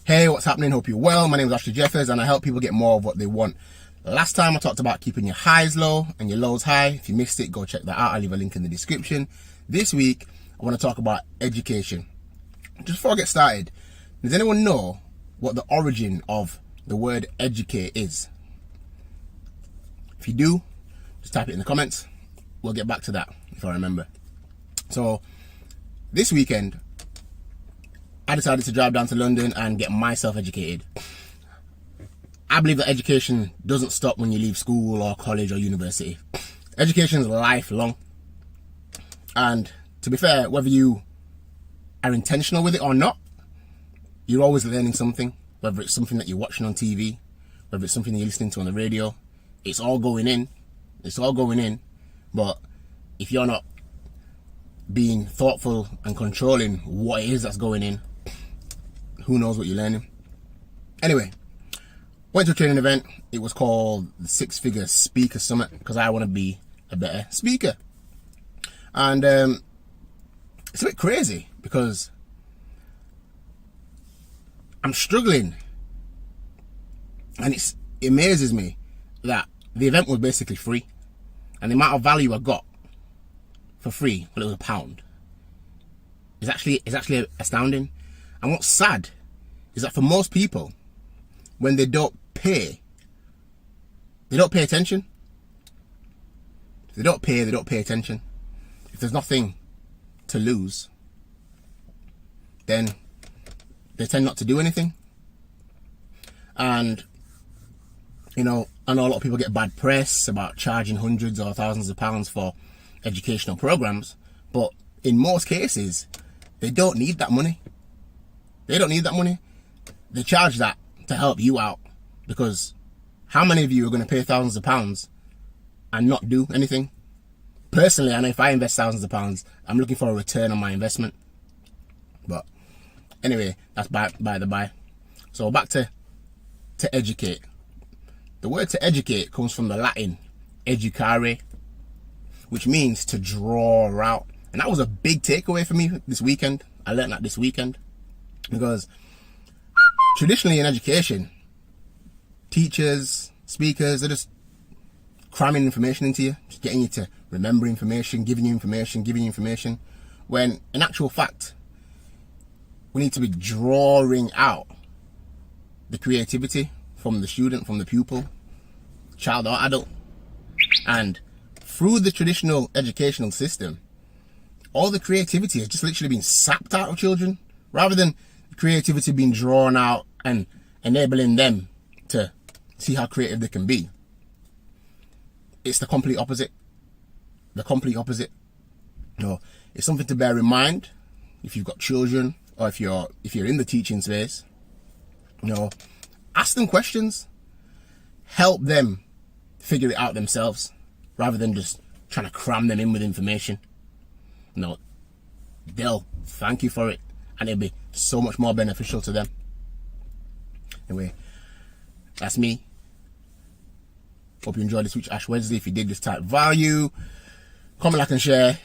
Hey, what's happening? Hope you're well. My name is Alasdair Jeffers and I help people get more of what they want. Last time I talked about keeping your highs low and your lows high. If you missed it, go check that out. I'll leave a link in the description. This week, I want to talk about education. Just before I get started, does anyone know what the origin of the word educate is? If you do, just type it in the comments. We'll get back to that if I remember. So, this weekend, I decided to drive down to London and get myself educated. I believe that education doesn't stop when you leave school or college or university. Education is lifelong. And to be fair, whether you are intentional with it or not, you're always learning something. Whether it's something that you're watching on TV, whether it's something you're listening to on the radio, it's all going in. It's all going in. But if you're not being thoughtful and controlling what it is that's going in, who knows what you're learning. Anyway, went to a training event. It was called the Six Figure Speaker Summit because I want to be a better speaker. And it's a bit crazy because I'm struggling, and it amazes me that the event was basically free, and the amount of value I got for free, well, it was £1. It's actually astounding. And what's sad is that for most people, when they don't pay attention. If they don't pay attention. If there's nothing to lose, then they tend not to do anything. And, you know, I know a lot of people get bad press about charging hundreds or thousands of pounds for educational programs, but in most cases, they don't need that money. They don't need that money. They charge that to help you out, because how many of you are going to pay thousands of pounds and not do anything? Personally, I know if I invest thousands of pounds, I'm looking for a return on my investment. But anyway, that's by the by. So back to educate. The word to educate comes from the Latin educare, which means to draw out. And that was a big takeaway for me this weekend. I learned that this weekend. Because traditionally in education, teachers, speakers, they're just cramming information into you, just getting you to remember information, giving you information, when in actual fact, we need to be drawing out the creativity from the student, from the pupil, child or adult. And through the traditional educational system, all the creativity has just literally been sapped out of children, rather than creativity being drawn out and enabling them to see how creative they can be. It's the complete opposite. The complete opposite. You know, it's something to bear in mind if you've got children or if you're in the teaching space. You know, ask them questions. Help them figure it out themselves, rather than just trying to cram them in with information. You know, they'll thank you for it, and it'll be so much more beneficial to them. Anyway, that's me. Hope you enjoyed this week's Ash Wednesday. If you did, just type value, comment, like, and share.